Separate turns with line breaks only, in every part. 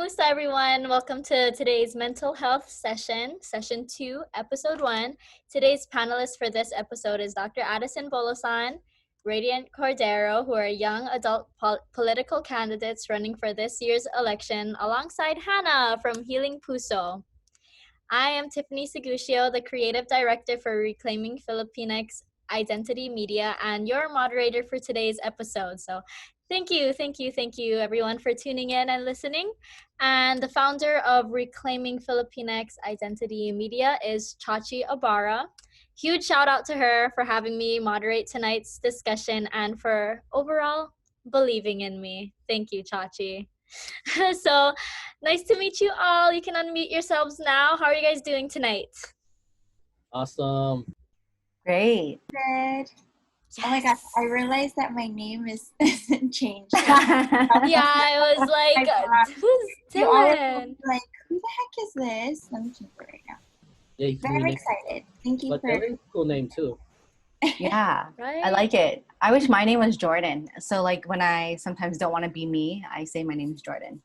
Kamusta everyone? Welcome to today's mental health session, session 2, episode 1. Today's panelist for this episode is Dr. Addison Bulosan, Radiant Cordero, who are young adult political candidates running for this year's election, alongside Hannah from Healing Puso. I am Tiffany Sagucio, the creative director for Reclaiming Filipinx Identity Media, and your moderator for today's episode. So thank you everyone for tuning in and listening. And the founder of Reclaiming Filipinx Identity Media is Chachi Ibarra. Huge shout out to her for having me moderate tonight's discussion and for overall believing in me. Thank you, Chachi. So nice to meet you all. You can unmute yourselves now. How are you guys doing tonight?
Awesome.
Great.
Good.
Yes.
Oh my gosh, I realized that my name isn't changed.
Yeah, I was like, who's Dylan?
Like, who the heck is this? Let me change it right now.
Yeah,
Very excited. Thank you
but
for.
Dylan's a cool name too.
Yeah,
Right?
I like it. I wish my name was Jordan. So like when I sometimes don't want to be me, I say my name's Jordan.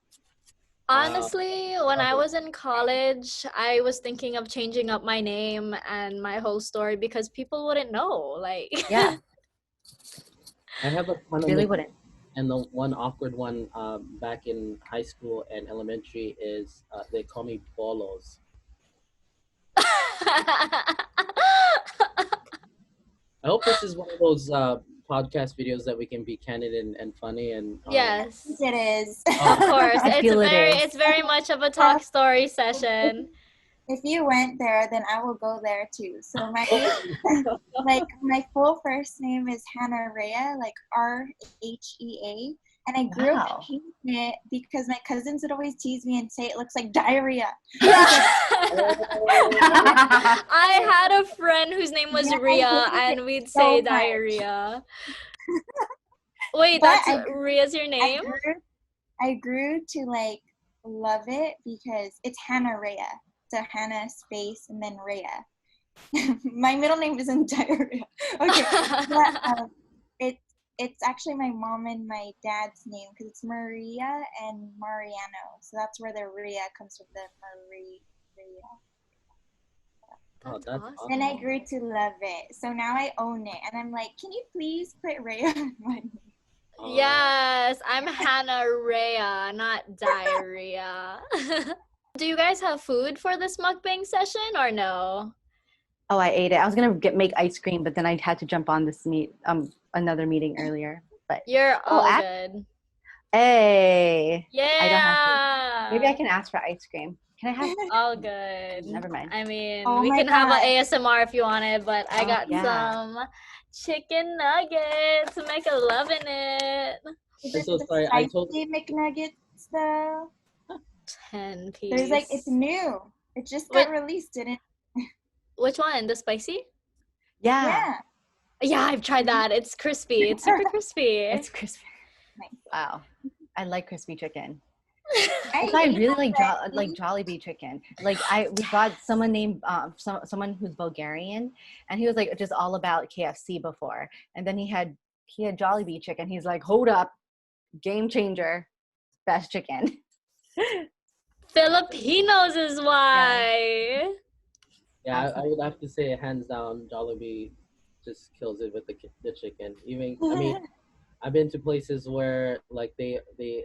Honestly, when I was in college, I was thinking of changing up my name and my whole story because people wouldn't know. Like,
Yeah,
I have a fun
really wouldn't.
and the one awkward one back in high school and elementary is they call me Bolos. I hope this is one of those podcast videos that we can be candid and funny and
Yes,
It is.
of course.
I feel
It's very much of a talk story session.
If you went there, then I will go there too. So my my full first name is Hannah Rhea, like Rhea, and I grew up
Wow.
hating it because my cousins would always tease me and say it looks like diarrhea.
I had a friend whose name was
Yeah, I
Rhea,
hated
and
it
we'd
so
say
much.
diarrhea. Wait,
But
that's
I-
Rhea's your name?
I grew to like love it because it's Hannah Rhea. So Hannah space and then Rhea. My middle name isn't diarrhea. Okay, but it's actually my mom and my dad's name because it's Maria and Mariano. So that's where the Rhea comes from, the Maria.
That's
that's
awesome.
Then I grew to love it. So now I own it. And I'm like, can you please put Rhea in my name?
Yes, I'm Hannah Rhea, not diarrhea. Do you guys have food for this mukbang session or no?
Oh, I ate it. I was gonna make ice cream, but then I had to jump on this another meeting earlier. But
You're all
Oh,
good.
hey,
Yeah.
maybe I can ask for ice cream. Can I have?
All good.
Never mind.
I mean,
Oh
we
my
can have
God.
an ASMR if you wanted, but I
Oh,
got
yeah.
some chicken nuggets. I'm like loving it.
Is
I'm
it
so
the
sorry, I told-
spicy McNuggets though?
10 piece.
There's like, it's new. It just
Wait.
got released, didn't
Which one? The spicy?
Yeah,
Yeah.
Yeah, I've tried that. It's crispy. It's super crispy.
it's crispy.
Nice.
Wow, I like crispy chicken.
I
I
ate
really
that
like Jollibee chicken. Like we got someone named someone who's Bulgarian, and he was like just all about KFC before, and then he had Jollibee chicken. He's like, hold up, game changer, best chicken.
Filipinos is why.
Yeah, I would have to say hands down, Jollibee just kills it with the chicken. Even I mean, I've been to places where like they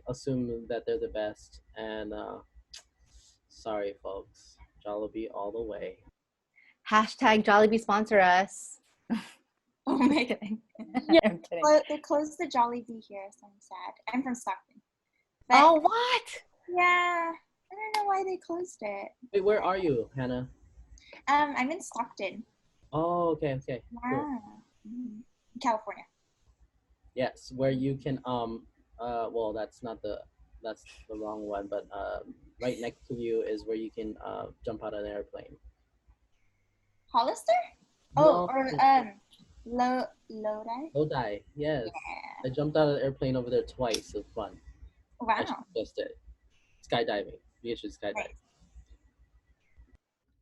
assume that they're the best, and sorry folks, Jollibee all the way.
Hashtag Jollibee sponsor us.
Oh my god.
Yeah.
I'm kidding.
Well, they closed the Jollibee here, so I'm sad. I'm from Stockton. But,
Oh, what?
yeah. I don't know why they closed it.
Wait, where are you, Hannah?
I'm in Stockton.
Oh, okay. Cool.
Wow. California.
Yes, where you can well that's the wrong one, but right next to you is where you can jump out of an airplane.
Hollister? Oh,
No.
or Lodi?
Lodi, yes.
Yeah.
I jumped out of the airplane over there twice. It was fun. I should
Wow.
just did skydiving. You should skydive.
Nice.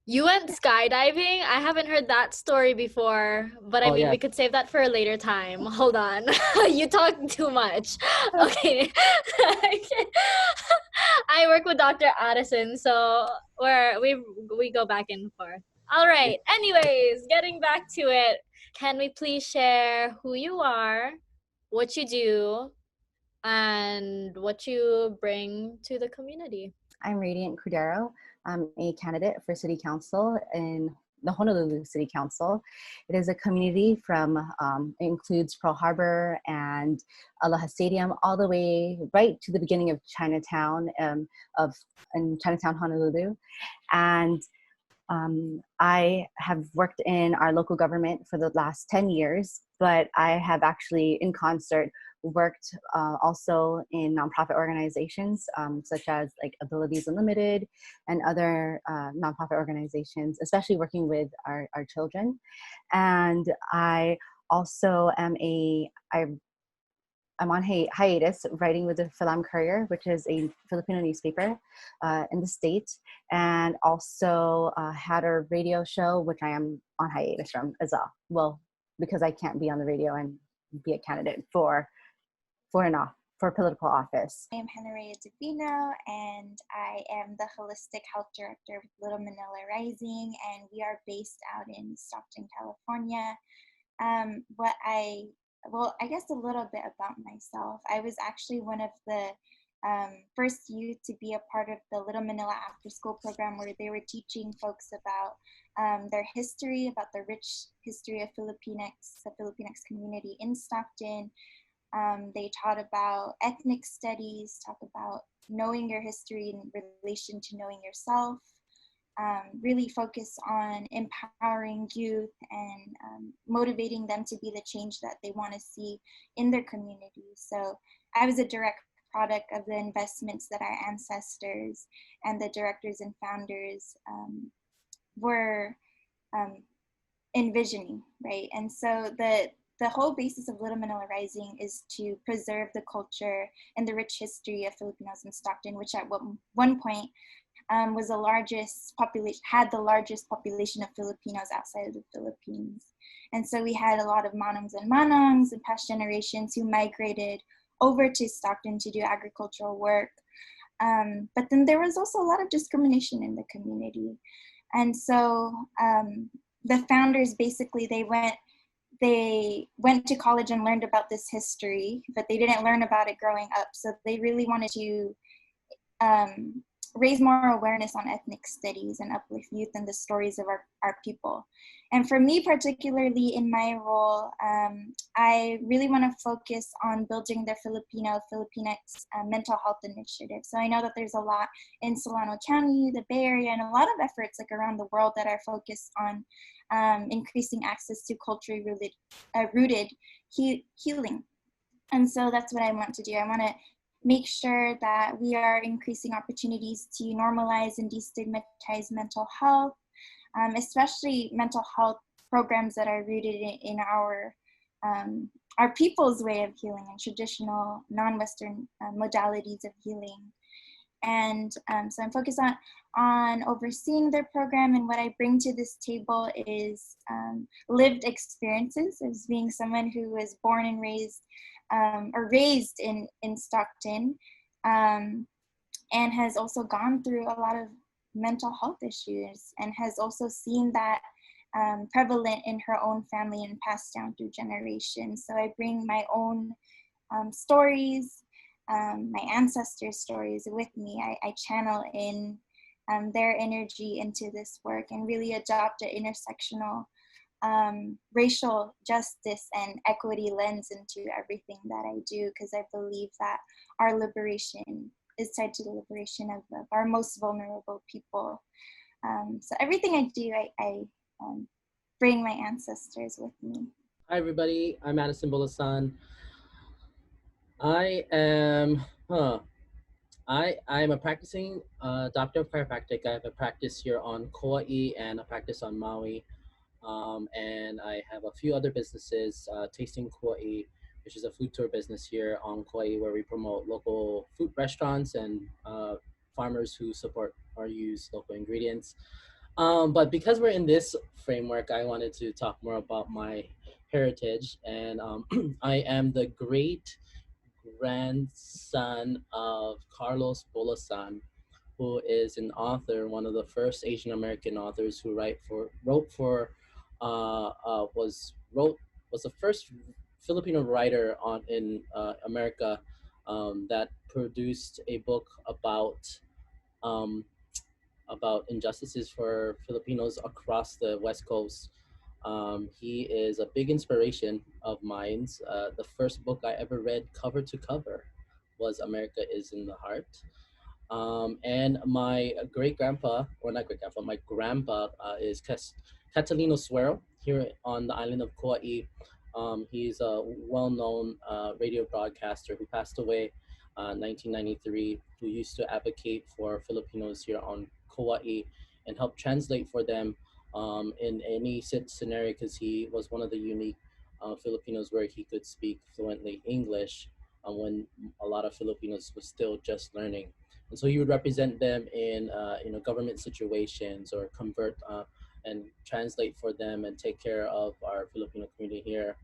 You went skydiving? I haven't heard that story before, but I
Oh,
mean,
yeah.
we could save that for a later time. Hold on. You talk too much. Okay. I work with Dr. Addison, so we go back and forth. All right. Anyways, getting back to it, can we please share who you are, what you do, and what you bring to the community?
I'm Radiant Cordero. I'm a candidate for City Council in the Honolulu City Council. It is a community from, it includes Pearl Harbor and Aloha Stadium, all the way right to the beginning of Chinatown, in Chinatown, Honolulu. And I have worked in our local government for the last 10 years, but I have actually, in concert, worked also in nonprofit organizations such as like Abilities Unlimited and other nonprofit organizations, especially working with our children. And I also I'm on hiatus writing with the Philam Courier, which is a Filipino newspaper in the state, and also had a radio show, which I am on hiatus from as well. Well, because I can't be on the radio and be a candidate for political office.
I am Henry Divino, and I am the Holistic Health Director of Little Manila Rising, and we are based out in Stockton, California. I guess a little bit about myself. I was actually one of the first youth to be a part of the Little Manila After School program, where they were teaching folks about their history, about the rich history of Filipinx, the Filipinx community in Stockton. They taught about ethnic studies, talk about knowing your history in relation to knowing yourself. Really focus on empowering youth and motivating them to be the change that they want to see in their community. So I was a direct product of the investments that our ancestors and the directors and founders were envisioning, right? And so the whole basis of Little Manila Rising is to preserve the culture and the rich history of Filipinos in Stockton, which at one point was had the largest population of Filipinos outside of the Philippines. And so we had a lot of manongs and past generations who migrated over to Stockton to do agricultural work. But then there was also a lot of discrimination in the community. And so the founders basically, they went to college and learned about this history, but they didn't learn about it growing up. So they really wanted to raise more awareness on ethnic studies and uplift youth and the stories of our people. And for me, particularly in my role, I really want to focus on building the Filipinx mental health initiative. So I know that there's a lot in Solano County, the Bay Area, and a lot of efforts like around the world that are focused on increasing access to culturally rooted healing. And so that's what I want to do. I want to make sure that we are increasing opportunities to normalize and destigmatize mental health, especially mental health programs that are rooted in our people's way of healing and traditional non-Western modalities of healing. And so I'm focused on overseeing their program, and what I bring to this table is lived experiences as being someone who was born and raised in Stockton, and has also gone through a lot of mental health issues and has also seen that prevalent in her own family and passed down through generations. So I bring my own stories, my ancestors' stories with me. I channel in their energy into this work and really adopt an intersectional racial justice and equity lens into everything that I do, because I believe that our liberation is tied to the liberation of our most vulnerable people. So everything I do, I bring my ancestors with me.
Hi everybody, I'm Addison Bulosan. I'm a practicing doctor of chiropractic. I have a practice here on Kaua'i and a practice on Maui. And I have a few other businesses, Tasting Kaua'i, which is a food tour business here on Kaua'i, where we promote local food restaurants and farmers who support or use local ingredients. But because we're in this framework, I wanted to talk more about my heritage. And I am the great grandson of Carlos Bulosan, who is an author, one of the first Asian American authors who wrote for was the first Filipino writer on in America that produced a book um, about injustices for Filipinos across the West Coast. He is a big inspiration of mine. The first book I ever read cover to cover was America is in the Heart. And my great grandpa, or not great grandpa, my grandpa is Catalino Suero here on the island of Kaua'i. He's a well known radio broadcaster who passed away 1993, who used to advocate for Filipinos here on Kaua'i and help translate for them in any scenario, because he was one of the unique Filipinos where he could speak fluently English when a lot of Filipinos was still just learning. And so he would represent them in government situations or convert and translate for them and take care of our Filipino community here.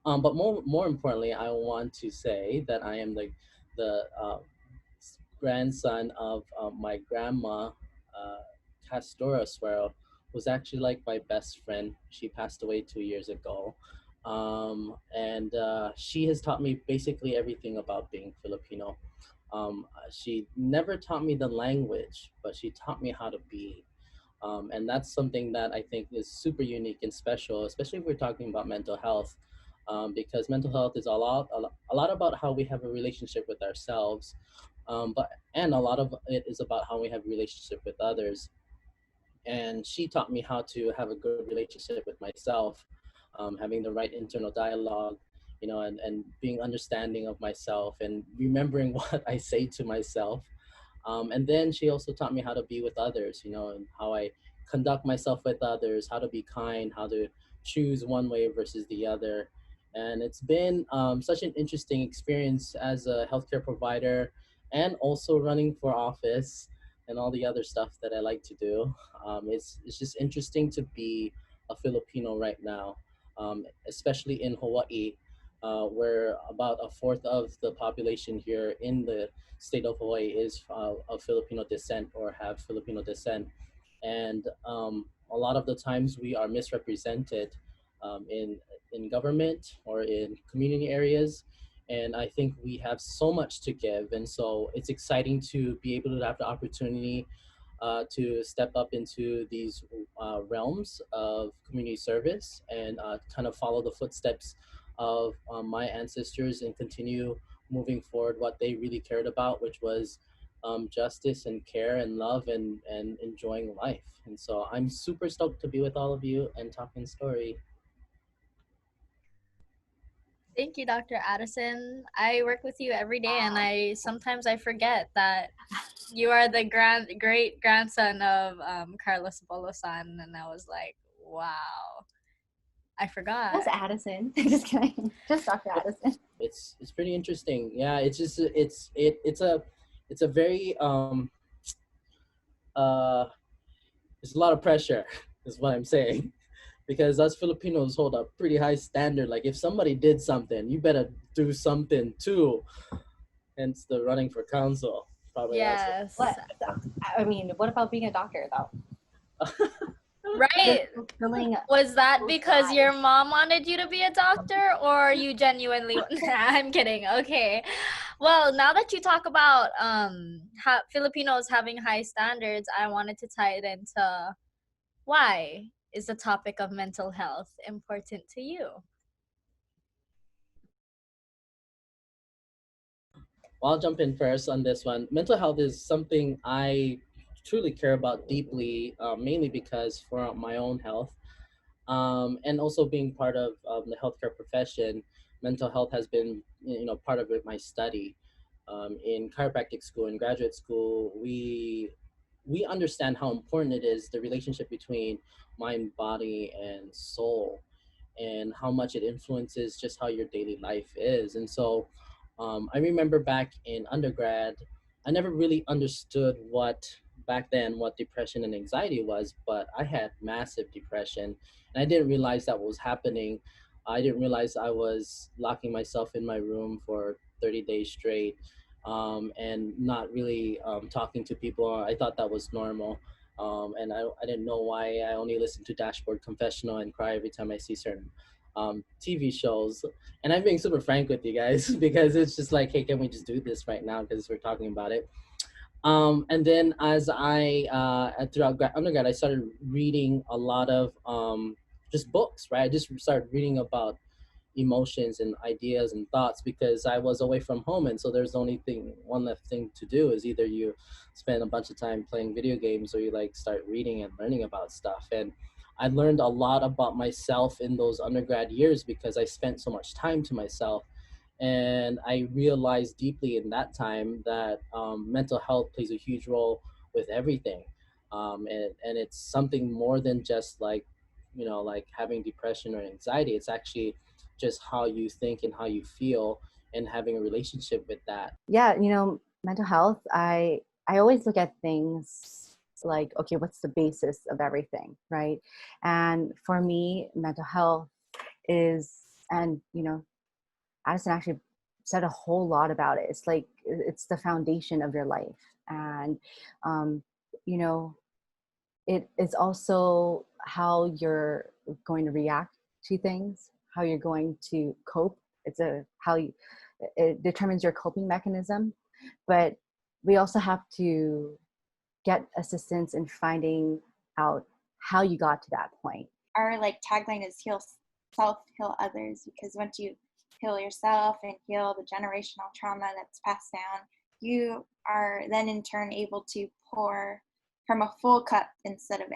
But more importantly, I want to say that I am the grandson of my grandma, Castora Suero, who's actually like my best friend. She passed away 2 years ago. And she has taught me basically everything about being Filipino. She never taught me the language, but she taught me how to be. And that's something that I think is super unique and special, especially if we're talking about mental health, because mental health is a lot about how we have a relationship with ourselves, and a lot of it is about how we have a relationship with others. And she taught me how to have a good relationship with myself, having the right internal dialogue, and being understanding of myself and remembering what I say to myself. And then she also taught me how to be with others, and how I conduct myself with others, how to be kind, how to choose one way versus the other. And it's been such an interesting experience as a healthcare provider and also running for office and all the other stuff that I like to do. It's just interesting to be a Filipino right now, especially in Hawaii, where about a fourth of the population here in the state of Hawaii is of Filipino descent or have Filipino descent. And a lot of the times we are misrepresented um, in, in government or in community areas. And I think we have so much to give. And so it's exciting to be able to have the opportunity to step up into these realms of community service and kind of follow the footsteps of my ancestors and continue moving forward what they really cared about, which was justice and care and love and enjoying life. And so I'm super stoked to be with all of you and talking story.
Thank you, Dr. Addison. I work with you every day, and I sometimes I forget that you are the great grandson of Carlos Bolosan, and I was like, wow, I forgot.
That's Addison. Just kidding. Just Dr. Addison.
It's pretty interesting. Yeah, it's just it's a very uh there's a lot of pressure is what I'm saying, because us Filipinos hold a pretty high standard. Like if somebody did something, you better do something too. Hence the running for council. Probably
Yes.
What? I mean, what about being a doctor though?
Right.
Fulfilling.
Was that because your mom wanted you to be a doctor, or you genuinely? I'm kidding. Okay. Well, now that you talk about Filipinos having high standards, I wanted to tie it into why is the topic of mental health important to you?
Well, I'll jump in first on this one. Mental health is something I truly care about deeply, mainly because for my own health, and also being part of the healthcare profession, mental health has been part of my study. In chiropractic school and graduate school, we understand how important it is, the relationship between mind, body, and soul, and how much it influences just how your daily life is. And so I remember back in undergrad, I never really understood back then what depression and anxiety was, but I had massive depression and I didn't realize that was happening I didn't realize I was locking myself in my room for 30 days straight, and not really talking to people. I thought that was normal. And I didn't know why I only listened to Dashboard Confessional and cry every time I see certain TV shows. And I'm being super frank with you guys because it's just like, hey, can we just do this right now? Because we're talking about it. And then as I throughout undergrad, I started reading a lot of just books, right? I just started reading about emotions and ideas and thoughts because I was away from home, and so there's only one left thing to do is either you spend a bunch of time playing video games or you like start reading and learning about stuff. And I learned a lot about myself in those undergrad years because I spent so much time to myself. And I realized deeply in that time that mental health plays a huge role with everything. And it's something more than just like, like having depression or anxiety. It's actually just how you think and how you feel and having a relationship with that.
Yeah, mental health, I always look at things like, okay, what's the basis of everything, right? And for me, mental health is, and Addison actually said a whole lot about it. It's like it's the foundation of your life. And you know it is also how you're going to react to things, how you're going to cope. It determines your coping mechanism. But we also have to get assistance in finding out how you got to that point.
Our like tagline is heal self, heal others, because once you heal yourself and heal the generational trauma that's passed down, you are then in turn able to pour from a full cup instead of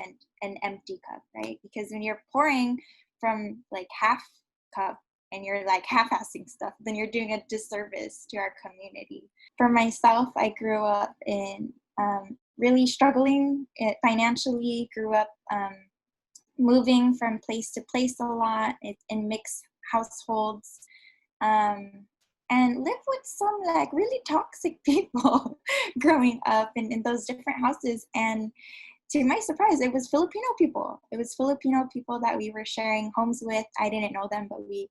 an empty cup, right? Because when you're pouring from like half cup and you're like half-assing stuff, then you're doing a disservice to our community. For myself, I grew up in really struggling financially, grew up moving from place to place a lot in mixed households, and lived with some like really toxic people growing up in those different houses. And to my surprise, it was Filipino people. It was Filipino people that we were sharing homes with. I didn't know them, but we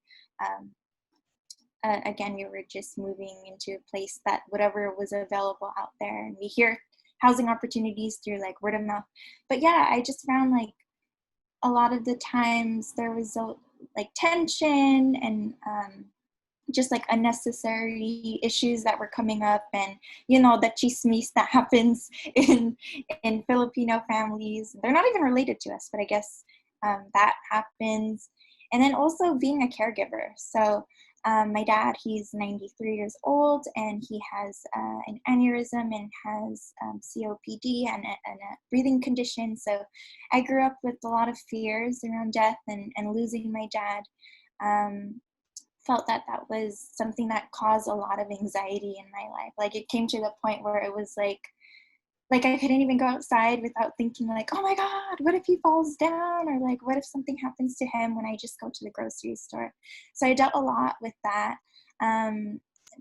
again, we were just moving into a place that whatever was available out there, and we hear housing opportunities through like word of mouth. But yeah, I just found like a lot of the times there was like tension and just like unnecessary issues that were coming up, and the chismis that happens in Filipino families. They're not even related to us, but I guess that happens. And then also being a caregiver. So my dad, he's 93 years old, and he has an aneurysm and has COPD and a breathing condition. So I grew up with a lot of fears around death and losing my dad. Felt that was something that caused a lot of anxiety in my life. Like it came to the point where it was like I couldn't even go outside without thinking like, oh my God, what if he falls down? Or like, what if something happens to him when I just go to the grocery store? So I dealt a lot with that,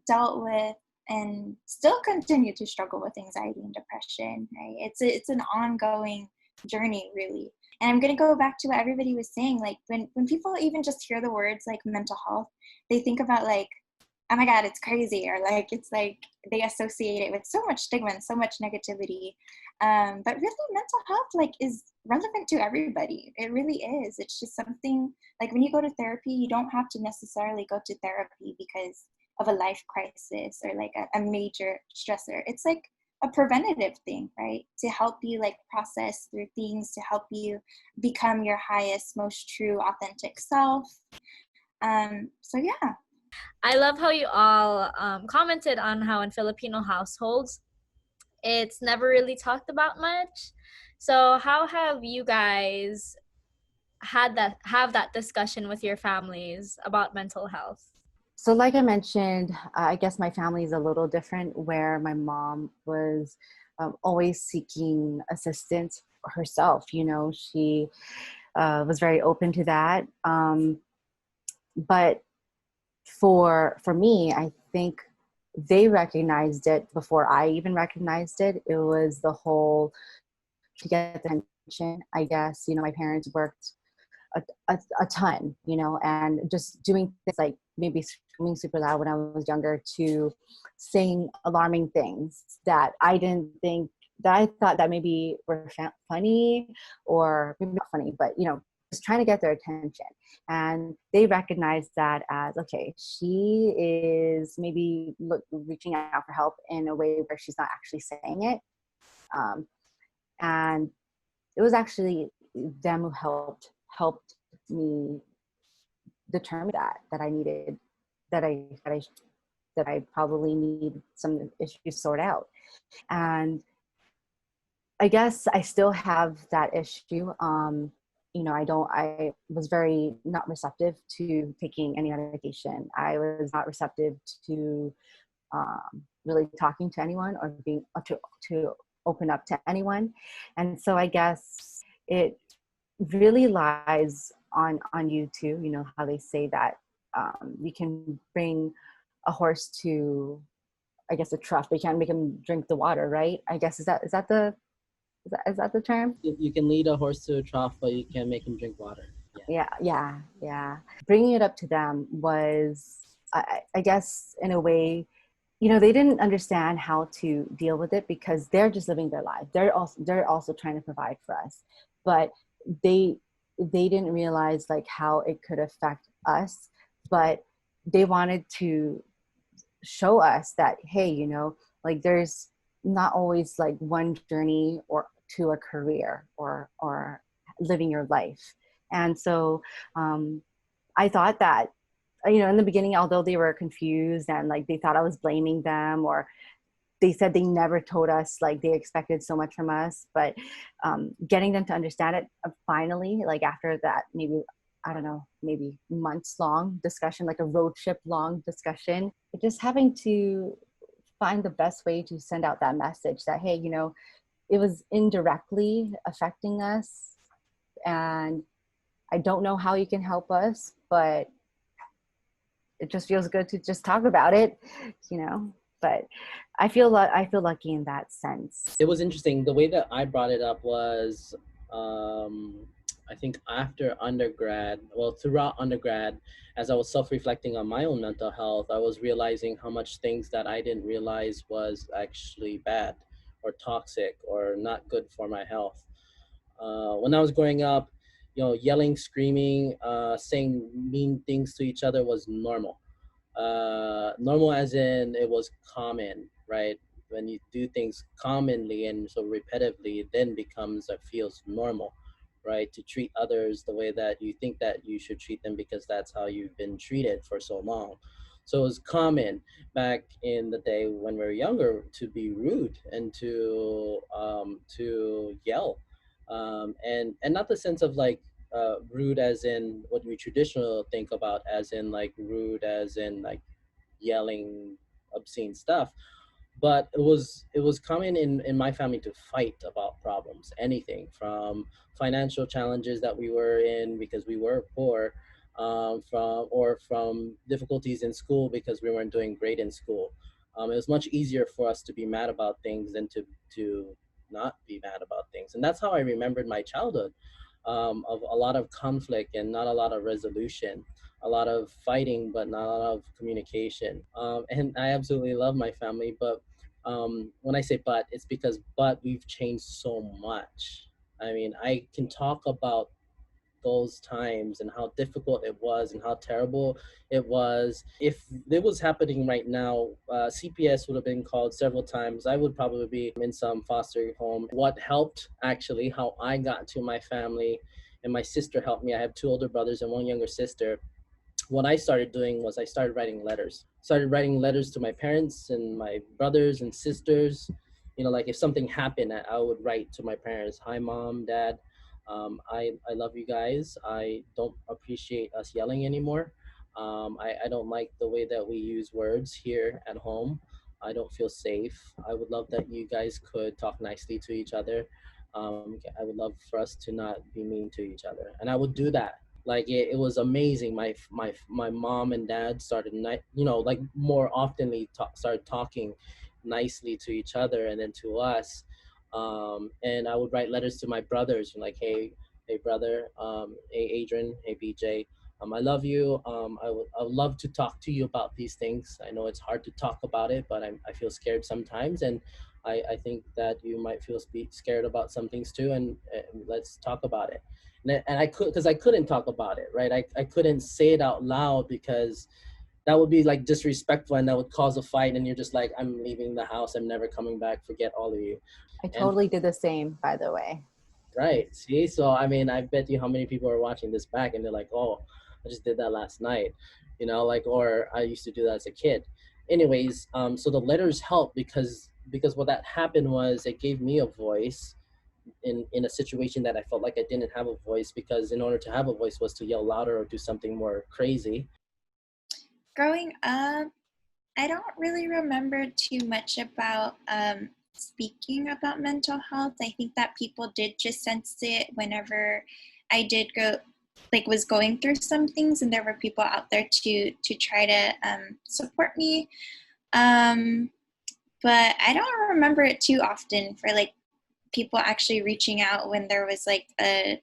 dealt with and still continue to struggle with anxiety and depression, right? It's an ongoing journey, really. And I'm going to go back to what everybody was saying. Like when people even just hear the words like mental health, they think about like, oh my God, it's crazy. Or like, it's like they associate it with so much stigma and so much negativity. But really mental health like is relevant to everybody. It really is. It's just something like when you go to therapy, you don't have to necessarily go to therapy because of a life crisis or like a major stressor. It's like a preventative thing, right? To help you like process through things, to help you become your highest, most true, authentic self. So yeah.
I love how you all commented on how in Filipino households, it's never really talked about much. So how have you guys have that discussion with your families about mental health?
So like I mentioned, I guess my family is a little different, where my mom was always seeking assistance herself. She was very open to that. But for me, I think they recognized it before I even recognized it. It was the whole to get attention. I guess, my parents worked a ton, you know, and just doing things like maybe screaming super loud when I was younger, to saying alarming things that I didn't think, that I thought that maybe were funny, or maybe not funny, but, you know, just trying to get their attention. And they recognized that as, okay, she is maybe reaching out for help in a way where she's not actually saying it. And it was actually them who helped me determine that I needed, that I probably need some issues sorted out. And I guess I still have that issue. You know, I was very not receptive to taking any medication. I was not receptive to really talking to anyone, or being to open up to anyone. And so I guess it really lies on you too. You know how they say that you can bring a horse to, I guess, a trough, but you can't make him drink the water, right? I guess is that the term?
You can lead a horse to a trough, but you can't make him drink water.
Yeah. Bringing it up to them was, I guess, in a way, you know, they didn't understand how to deal with it, because they're just living their life. They're also trying to provide for us, but they didn't realize like how it could affect us. But they wanted to show us that, hey, you know, like there's not always like one journey or to a career or living your life. And so I thought that, you know, in the beginning, although they were confused and like they thought I was blaming them, or they said they never told us, like they expected so much from us, but getting them to understand it finally, like after that, maybe, I don't know, maybe months long discussion, like a road trip long discussion, just having to find the best way to send out that message that, hey, you know, it was indirectly affecting us, and I don't know how you can help us, but it just feels good to just talk about it, you know. But I feel lucky in that sense.
It was interesting. The way that I brought it up was, I think after undergrad, well, throughout undergrad, as I was self-reflecting on my own mental health, I was realizing how much things that I didn't realize was actually bad or toxic or not good for my health. When I was growing up, you know, yelling, screaming, saying mean things to each other was normal. Normal as in it was common, right? When you do things commonly and so repetitively, it then becomes, it feels normal, right? To treat others the way that you think that you should treat them because that's how you've been treated for so long. So it was common back in the day when we were younger to be rude and to yell, and not the sense of like rude as in what we traditional think about as in like rude as in like yelling obscene stuff, but it was common in my family to fight about problems, anything from financial challenges that we were in because we were poor, from difficulties in school because we weren't doing great in school. It was much easier for us to be mad about things than to not be mad about things, and that's how I remembered my childhood, of a lot of conflict and not a lot of resolution, a lot of fighting, but not a lot of communication. And I absolutely love my family, but when I say but, it's because but we've changed so much. I mean, I can talk about those times and how difficult it was and how terrible it was. If it was happening right now, CPS would have been called several times. I would probably be in some foster home. What helped, actually, how I got to my family, and my sister helped me. I have two older brothers and one younger sister. What I started doing was I started writing letters. Started writing letters to my parents and my brothers and sisters. You know, like if something happened, I would write to my parents, "Hi, mom, dad. I love you guys. I don't appreciate us yelling anymore. I don't like the way that we use words here at home. I don't feel safe. I would love that you guys could talk nicely to each other. I would love for us to not be mean to each other." And I would do that. Like it was amazing. My mom and dad started like more oftenly started talking nicely to each other and then to us. And I would write letters to my brothers like, "Hey, hey brother, hey Adrian, hey BJ. I love you. I would love to talk to you about these things. I know it's hard to talk about it, but I feel scared sometimes, and I think that you might feel scared about some things too. And let's talk about it. And I could, because I couldn't talk about it, right? I couldn't say it out loud because that would be like disrespectful, and that would cause a fight. And you're just like, I'm leaving the house. I'm never coming back. Forget all of you.
I
And
totally did the same, by the way.
right. See, so I mean, I bet you how many people are watching this back and they're like, oh, I just did that last night, like, or I used to do that as a kid. Anyways, so the letters help because what that happened was it gave me a voice in a situation that I felt like I didn't have a voice, because in order to have a voice was to yell louder or do something more crazy.
Growing up, I don't really remember too much about speaking about mental health. I think that people did just sense it whenever I did was going through some things, and there were people out there to try to support me. But I don't remember it too often for like people actually reaching out when there was like a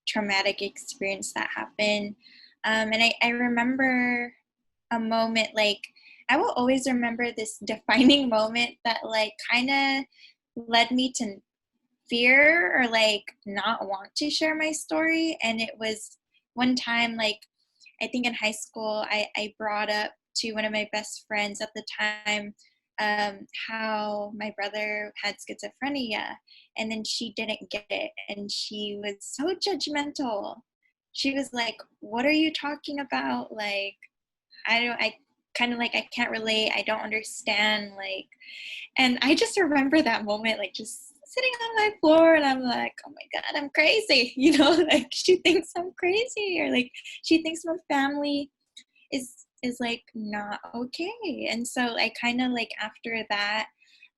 traumatic experience that happened. And I remember a moment, like I will always remember this defining moment that like kind of led me to fear or like not want to share my story. And it was one time, like I think in high school, I brought up to one of my best friends at the time how my brother had schizophrenia, and then she didn't get it, and she was so judgmental. She was like, "What are you talking about? Like, I kind of like, I can't relate. I don't understand." Like, and I just remember that moment, like just sitting on my floor, and I'm like, "Oh my God, I'm crazy." Like she thinks I'm crazy, or like she thinks my family is like not okay. And so I kind of like after that,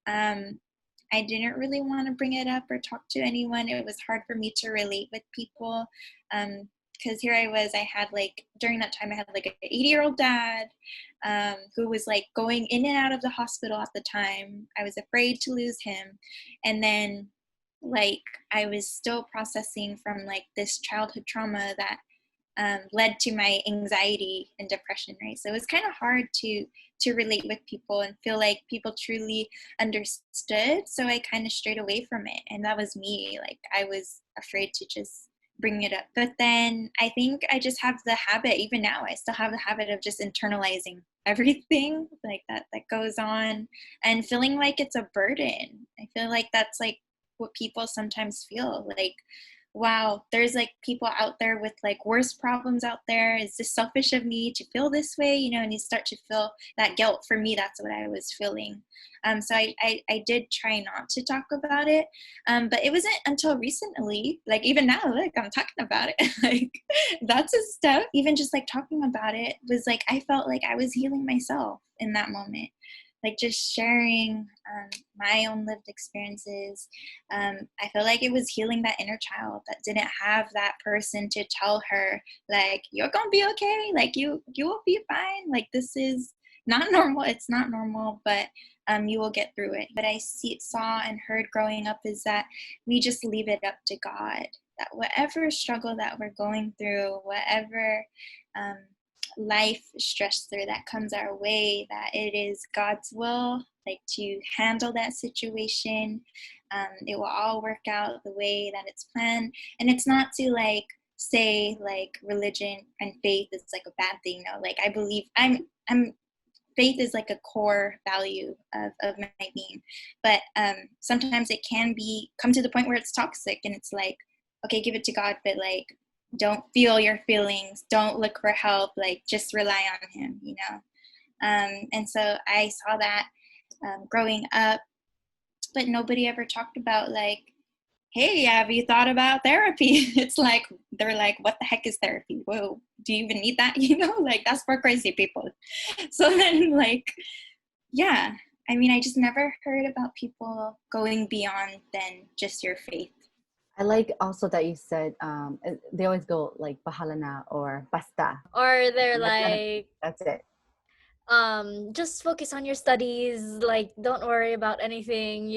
I didn't really want to bring it up or talk to anyone. It was hard for me to relate with people. Because here I was, I had like, during that time, I had like an 80-year-old dad who was like going in and out of the hospital at the time. I was afraid to lose him. And then like, I was still processing from like this childhood trauma that led to my anxiety and depression, right? So it was kind of hard to relate with people and feel like people truly understood. So I kind of strayed away from it. And that was me. Like I was afraid to just bring it up. But then I think I just have the habit, even now, I still have the habit of just internalizing everything like that goes on and feeling like it's a burden. I feel like that's like what people sometimes feel like, wow, there's like people out there with like worse problems out there. Is this selfish of me to feel this way? And you start to feel that guilt. For me, that's what I was feeling. So I did try not to talk about it. But it wasn't until recently, like even now, like I'm talking about it, like that's a step. Even just like talking about it was like, I felt like I was healing myself in that moment. Like just sharing my own lived experiences. I feel like it was healing that inner child that didn't have that person to tell her like, you're gonna be okay, like you will be fine, like this is not normal, it's not normal, but you will get through it. But I saw and heard growing up is that we just leave it up to God, that whatever struggle that we're going through, whatever life stressor that comes our way, that it is God's will, like to handle that situation. It will all work out the way that it's planned. And it's not to like say like religion and faith is like a bad thing. No, like I believe I'm faith is like a core value of my being. But sometimes it can come to the point where it's toxic, and it's like, okay, give it to God, but like don't feel your feelings, don't look for help, like just rely on him. And so I saw that growing up, but nobody ever talked about like, hey, have you thought about therapy? It's like, they're like, what the heck is therapy? Whoa, do you even need that? Like that's for crazy people. So then like, yeah, I mean, I just never heard about people going beyond than just your faith.
I like also that you said they always go like bahala na or basta.
Or they're
That's it.
Just focus on your studies, like don't worry about anything,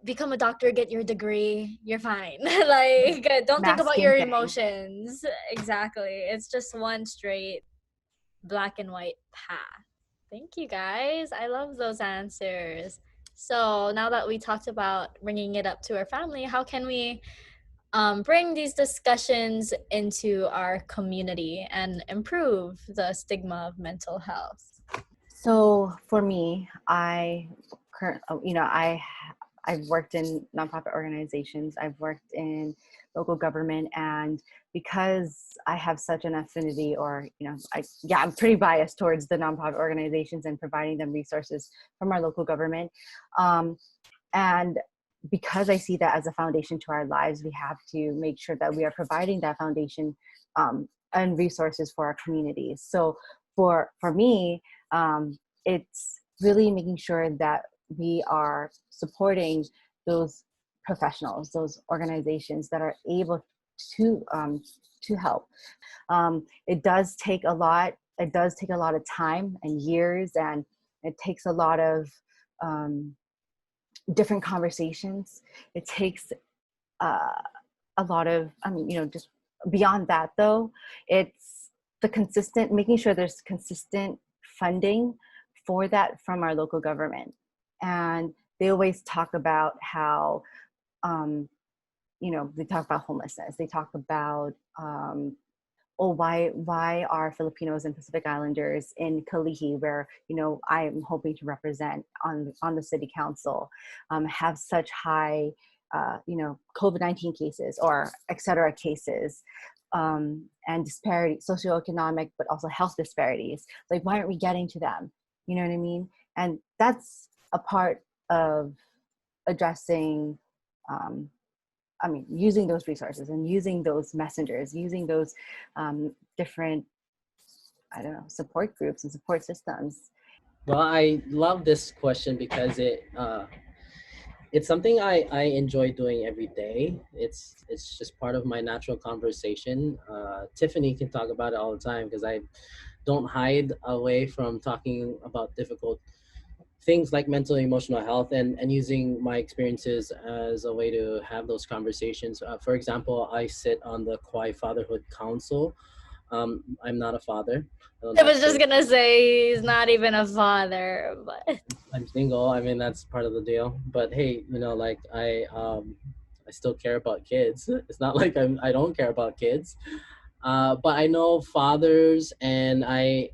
become a doctor, get your degree, you're fine. Like, don't think about
Masking
your
thing.
emotions. Exactly. It's just one straight black and white path. Thank you, guys. I love those answers. So now that we talked about bringing it up to our family, how can we bring these discussions into our community and improve the stigma of mental health?
So for me, I've worked in nonprofit organizations. I've worked in local government, and because I have such an affinity, or I'm pretty biased towards the nonprofit organizations and providing them resources from our local government. And because I see that as a foundation to our lives, we have to make sure that we are providing that foundation and resources for our communities. So for me, it's really making sure that we are supporting those professionals, those organizations that are able to help. It does take a lot. It does take a lot of time and years, and it takes a lot of different conversations. It takes a lot of, just beyond that though, it's making sure there's consistent funding for that from our local government. And they always talk about how, they talk about homelessness. They talk about, why are Filipinos and Pacific Islanders in Kalihi, where I'm hoping to represent on the city council, have such high COVID-19 cases or et cetera cases, and disparity, socioeconomic, but also health disparities. Like, why aren't we getting to them? You know what I mean? And that's a part of addressing, using those resources and using those messengers, using those different, support groups and support systems.
Well, I love this question because it's something I enjoy doing every day. It's just part of my natural conversation. Tiffany can talk about it all the time because I don't hide away from talking about difficult things like mental and emotional health, and using my experiences as a way to have those conversations. For example, I sit on the Kaua'i Fatherhood Council. I'm not a father.
I was just gonna say he's not even a father, but
I'm single. I mean, that's part of the deal. But hey, like I still care about kids. It's not like I don't care about kids. But I know fathers, and I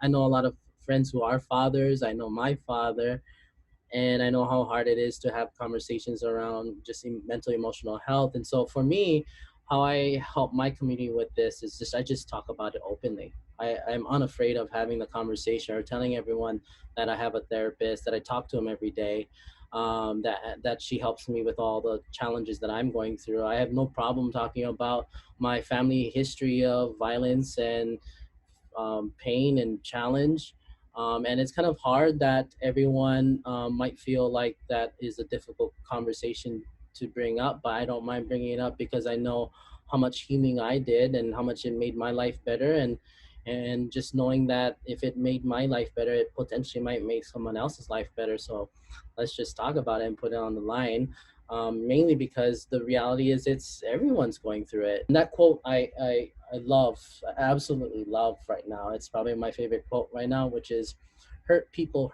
know a lot of friends who are fathers. I know my father, and I know how hard it is to have conversations around just mental emotional health. And so for me, how I help my community with this is I just talk about it openly. I'm unafraid of having the conversation or telling everyone that I have a therapist, that I talk to him every day, that she helps me with all the challenges that I'm going through. I have no problem talking about my family history of violence and pain and challenge. And it's kind of hard that everyone might feel like that is a difficult conversation to bring up, but I don't mind bringing it up because I know how much healing I did and how much it made my life better. And just knowing that if it made my life better, it potentially might make someone else's life better. So let's just talk about it and put it on the line. Mainly because the reality is it's everyone's going through it. And that quote I love, I absolutely love right now. It's probably my favorite quote right now, which is, hurt people,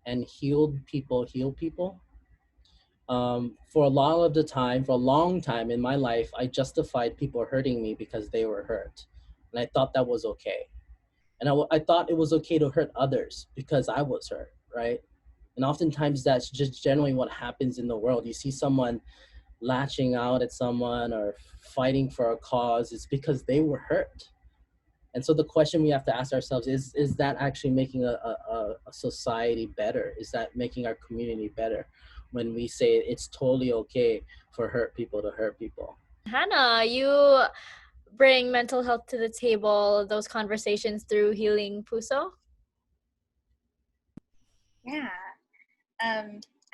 and healed people heal people. For a lot of the time, for a long time in my life, I justified people hurting me because they were hurt. And I thought that was okay. And I thought it was okay to hurt others because I was hurt, right? And oftentimes that's just generally what happens in the world. You see someone lashing out at someone or fighting for a cause, it's because they were hurt. And so the question we have to ask ourselves is that actually making a society better? Is that making our community better when we say it's totally okay for hurt people to hurt people?
Hannah, you bring mental health to the table, those conversations through Healing Puso?
Yeah.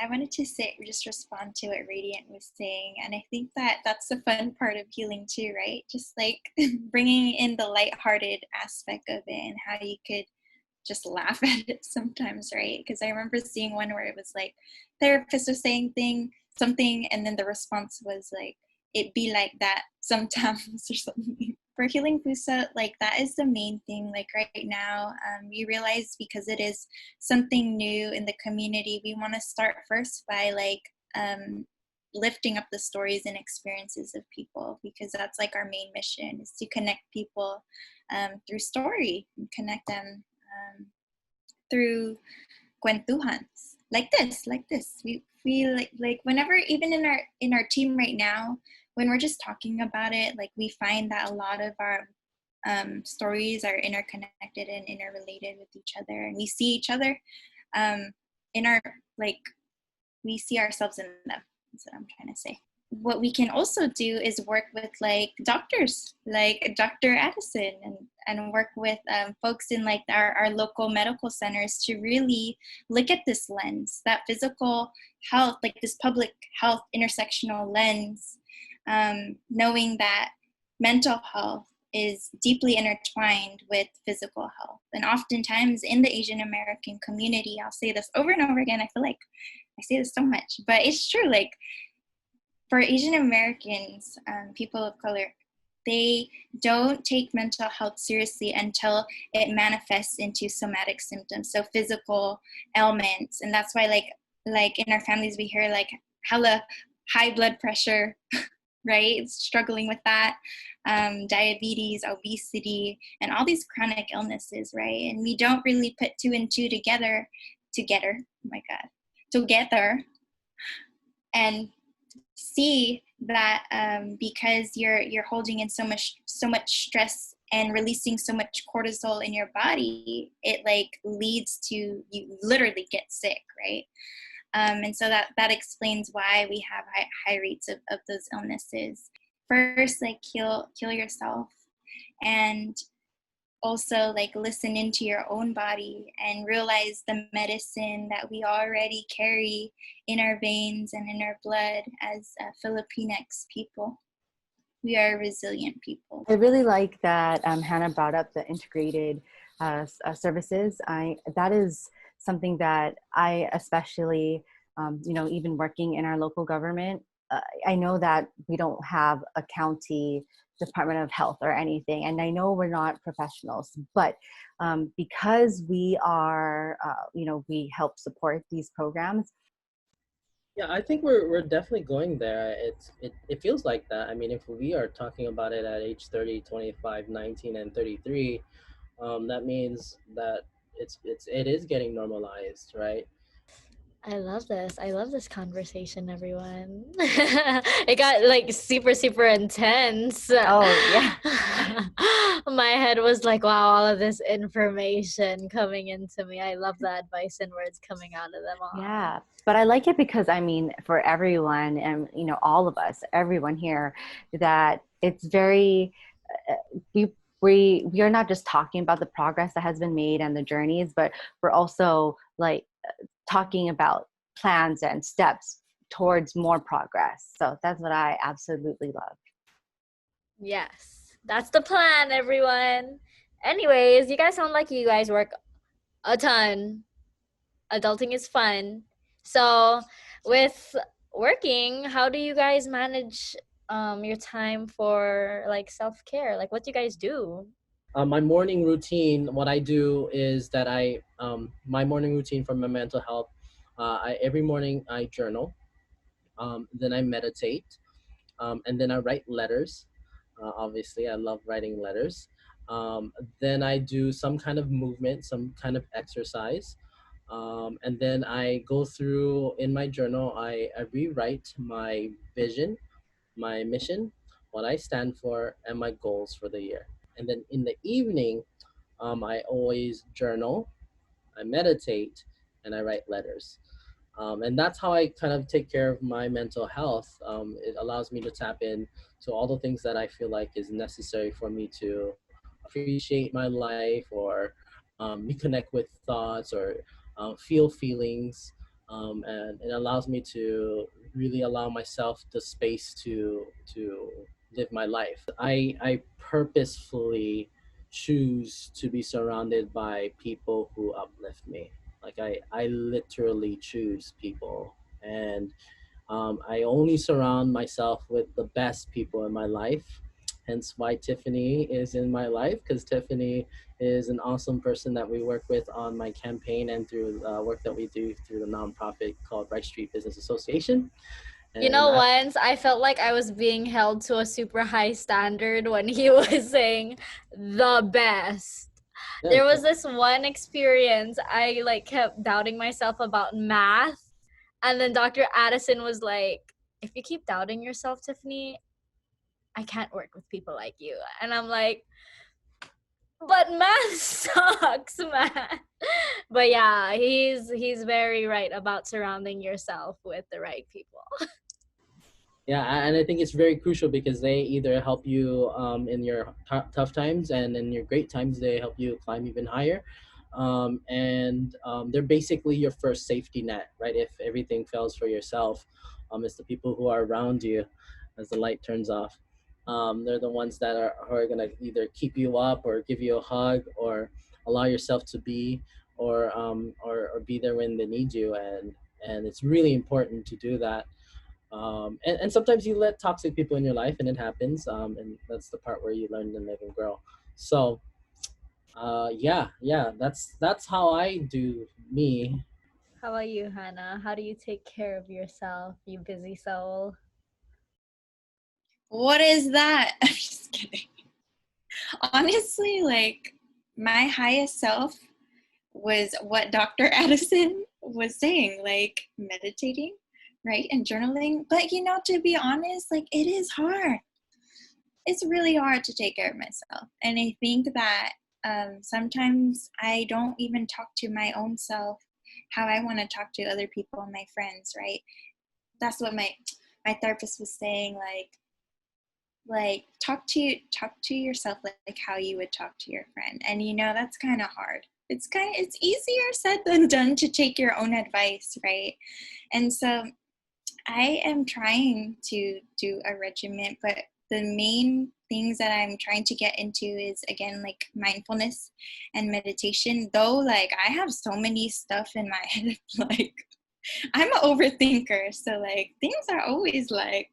I wanted to just respond to what Radiant was saying. And I think that that's the fun part of healing too, right? Just like bringing in the lighthearted aspect of it and how you could just laugh at it sometimes, right? Because I remember seeing one where it was like therapist was saying something, and then the response was like, it be like that sometimes or something. For Healing Puso, like that is the main thing. Like right now, we realize because it is something new in the community, we want to start first by like lifting up the stories and experiences of people, because that's like our main mission, is to connect people through story, and connect them through kwentuhans like this. We feel like whenever, even in our team right now, when we're just talking about it, like we find that a lot of our stories are interconnected and interrelated with each other, and we see each other in our, like, we see ourselves in them. That's what I'm trying to say. What we can also do is work with like doctors, like Dr. Addison, and work with folks in like our local medical centers to really look at this lens, that physical health, like this public health intersectional lens, knowing that mental health is deeply intertwined with physical health. And oftentimes in the Asian American community, I'll say this over and over again, I feel like I say this so much, but it's true, like for Asian Americans, people of color, they don't take mental health seriously until it manifests into somatic symptoms, so physical ailments. And that's why like in our families, we hear like hella high blood pressure, right? Struggling with that, diabetes, obesity, and all these chronic illnesses, right? And we don't really put two and two together, oh my God, together, and see that because you're holding in so much stress and releasing so much cortisol in your body, it like leads to you literally get sick, right? And so that explains why we have high rates of those illnesses. First, like heal yourself, and also like listen into your own body and realize the medicine that we already carry in our veins and in our blood as Filipinx people. We are resilient people.
I really like that Hannah brought up the integrated services. That is something that I especially, even working in our local government, I know that we don't have a county Department of Health or anything, and I know we're not professionals, but because we are, we help support these programs.
Yeah, I think we're definitely going there. It feels like that. I mean, if we are talking about it at age 30, 25, 19, and 33, that means that it is getting normalized, right?
I love this. I love this conversation, everyone. It got like super, super intense.
Oh, yeah.
My head was like, wow, all of this information coming into me. I love the advice and words coming out of them all.
Yeah, but I like it because, I mean, for everyone and, all of us, everyone here, that it's very, we are not just talking about the progress that has been made and the journeys, but we're also like talking about plans and steps towards more progress. So that's what I absolutely love.
Yes, that's the plan, everyone. Anyways, you guys sound like you guys work a ton. Adulting is fun. So with working, how do you guys manage your time for like self-care? Like what do you guys do?
My morning routine, what I do is that my morning routine for my mental health, every morning I journal, then I meditate, and then I write letters. Obviously, I love writing letters. Then I do some kind of movement, some kind of exercise. And then I go through in my journal, I rewrite my vision, my mission, what I stand for, and my goals for the year. And then in the evening, I always journal, I meditate, and I write letters. And that's how I kind of take care of my mental health. It allows me to tap in to all the things that I feel like is necessary for me to appreciate my life, or reconnect with thoughts, or feel feelings. And it allows me to really allow myself the space to live my life. I purposefully choose to be surrounded by people who uplift me. Like I literally choose people, and I only surround myself with the best people in my life. Hence why Tiffany is in my life, because Tiffany is an awesome person that we work with on my campaign and through work that we do through the nonprofit called Rice Street Business Association.
You
And
know, once I felt like I was being held to a super high standard when he was saying the best. There was this one experience I like kept doubting myself about math, and then Dr. Addison was like, "If you keep doubting yourself, Tiffany, I can't work with people like you." And I'm like, "But math sucks, man." But yeah, he's very right about surrounding yourself with the right people.
yeah, and I think it's very crucial because they either help you in your tough times, and in your great times they help you climb even higher. And they're basically your first safety net, right? If everything fails for yourself, it's the people who are around you as the light turns off. They're the ones that are who are gonna either keep you up or give you a hug or allow yourself to be, or be there when they need you. And it's really important to do that. And sometimes you let toxic people in your life, and it happens, and that's the part where you learn to live and grow. So yeah, that's how I do me.
How about you, Hannah? How do you take care of yourself, you busy soul?
What is that? I'm just kidding. Honestly, like, my highest self was what Dr. Addison was saying, like meditating, right? And journaling. But to be honest, like, it is hard. It's really hard to take care of myself. And I think that sometimes I don't even talk to my own self how I want to talk to other people and my friends, right? That's what my therapist was saying, like talk to yourself like how you would talk to your friend. And that's kind of hard. It's easier said than done to take your own advice, right? And so I am trying to do a regimen, but the main things that I'm trying to get into is, again, like mindfulness and meditation. Though, like, I have so many stuff in my head, like, I'm an overthinker, so like things are always like,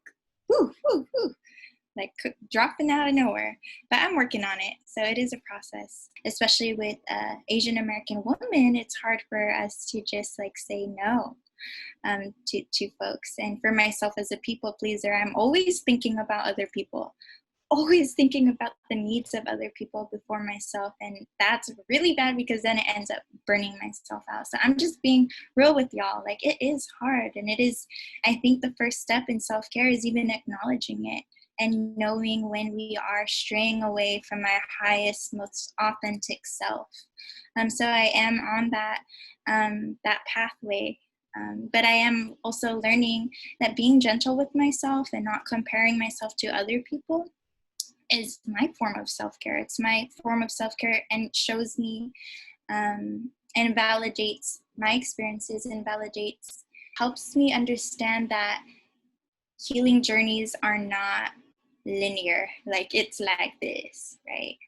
whoo, whoo, whoo, like dropping out of nowhere. But I'm working on it, so it is a process. Especially with Asian American women, it's hard for us to just like say no to folks. And for myself as a people pleaser, I'm always thinking about other people, always thinking about the needs of other people before myself. And that's really bad because then it ends up burning myself out. So I'm just being real with y'all. Like, it is hard. And it is, I think the first step in self-care is even acknowledging it and knowing when we are straying away from our highest, most authentic self. So I am on that pathway. But I am also learning that being gentle with myself and not comparing myself to other people is my form of self-care. It's my form of self-care, and it shows me and validates my experiences and helps me understand that healing journeys are not linear. Like, it's like this, right?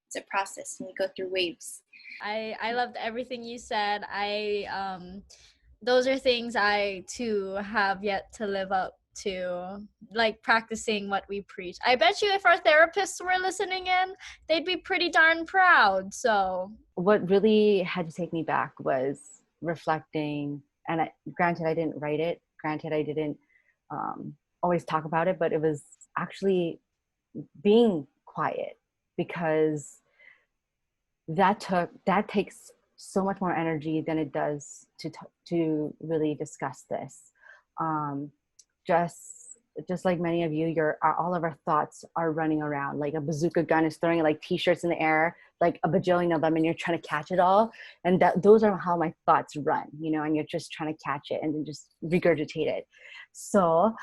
It's a process and you go through waves.
I loved everything you said. Those are things I too have yet to live up to, like practicing what we preach. I bet you if our therapists were listening in, they'd be pretty darn proud. So
what really had to take me back was reflecting, and granted I didn't write it, granted I didn't always talk about it, but it was actually being quiet, because that takes so much more energy than it does to really discuss this. Just like many of you, all of our thoughts are running around like a bazooka gun is throwing like t-shirts in the air, like a bajillion of them, and you're trying to catch it all. And those are how my thoughts run, and you're just trying to catch it and then just regurgitate it. So,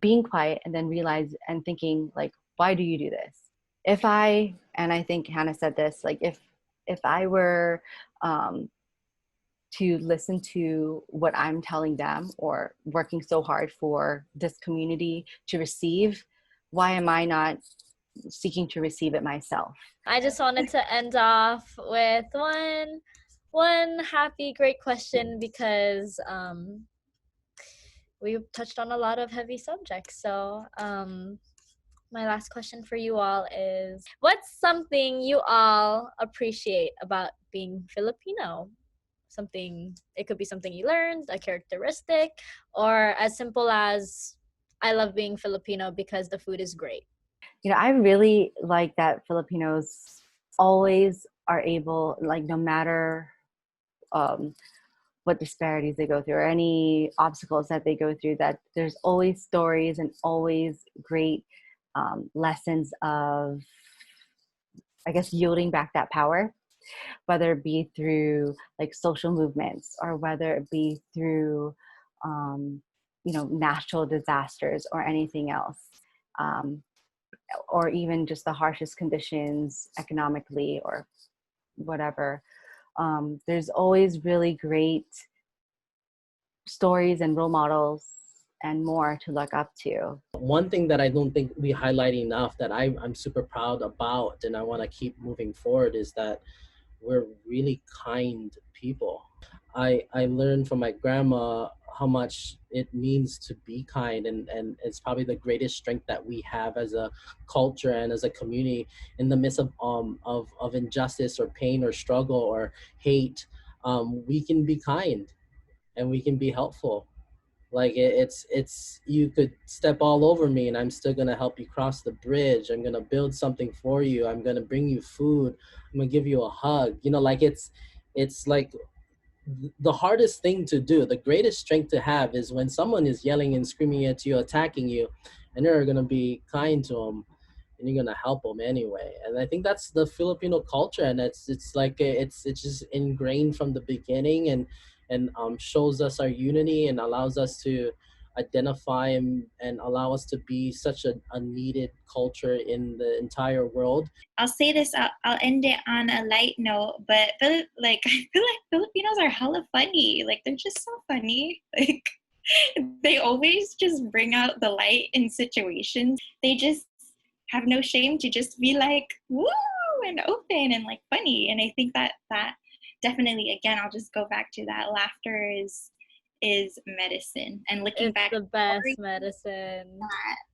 being quiet and then realize and thinking like, why do you do this? And I think Hannah said this, like if I were to listen to what I'm telling them, or working so hard for this community to receive, why am I not seeking to receive it myself.
I just wanted to end off with one happy, great question, because we touched on a lot of heavy subjects. So my last question for you all is, what's something you all appreciate about being Filipino? It could be something you learned, a characteristic, or as simple as, I love being Filipino because the food is great.
I really like that Filipinos always are able, like, no matter what disparities they go through or any obstacles that they go through, that there's always stories and always great lessons of, I guess, yielding back that power, whether it be through like social movements or whether it be through natural disasters or anything else, or even just the harshest conditions economically or whatever. There's always really great stories and role models and more to look up to.
One thing that I don't think we highlight enough that I'm super proud about and I want to keep moving forward is that we're really kind people. I learned from my grandma how much it means to be kind, and it's probably the greatest strength that we have as a culture and as a community in the midst of injustice or pain or struggle or hate. We can be kind and we can be helpful. Like it's you could step all over me and I'm still gonna help you cross the bridge. I'm gonna build something for you. I'm gonna bring you food. I'm gonna give you a hug. Like it's like the hardest thing to do, the greatest strength to have is when someone is yelling and screaming at you, attacking you, and you're gonna be kind to them and you're gonna help them anyway. And I think that's the Filipino culture, and it's like it's just ingrained from the beginning, and shows us our unity and allows us to identify and allow us to be such a needed culture in the entire world.
I'll say this, I'll end it on a light note, but I feel like Filipinos are hella funny. Like, they're just so funny. Like, they always just bring out the light in situations. They just have no shame to just be like, woo, and open and like funny. And I think that definitely, again, I'll just go back to that. Laughter is medicine, and looking back,
the best medicine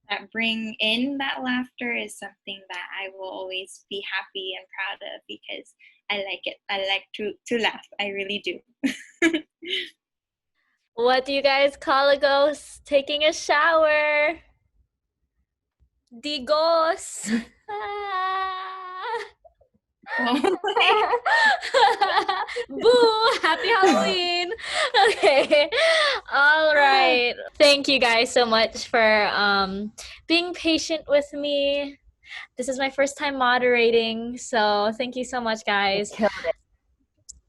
that bring in that laughter is something that I will always be happy and proud of, because I like it. I like to laugh. I really do.
What do you guys call a ghost taking a shower? Digos. Boo! Happy Halloween. Okay. All right. Thank you guys so much for being patient with me. This is my first time moderating, so thank you so much, guys.
You killed it.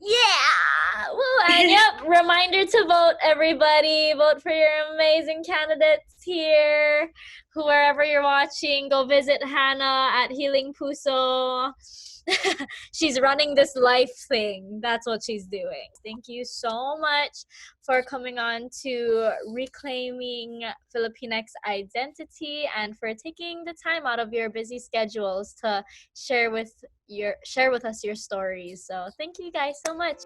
Yeah! Woo! And yep, reminder to vote, everybody. Vote for your amazing candidates here. Wherever you're watching, go visit Hannah at Healing Puso. She's running this life thing. That's what she's doing. Thank you so much for coming on to Reclaiming Filipinx Identity, and for taking the time out of your busy schedules to share with us your stories. So thank you guys so much.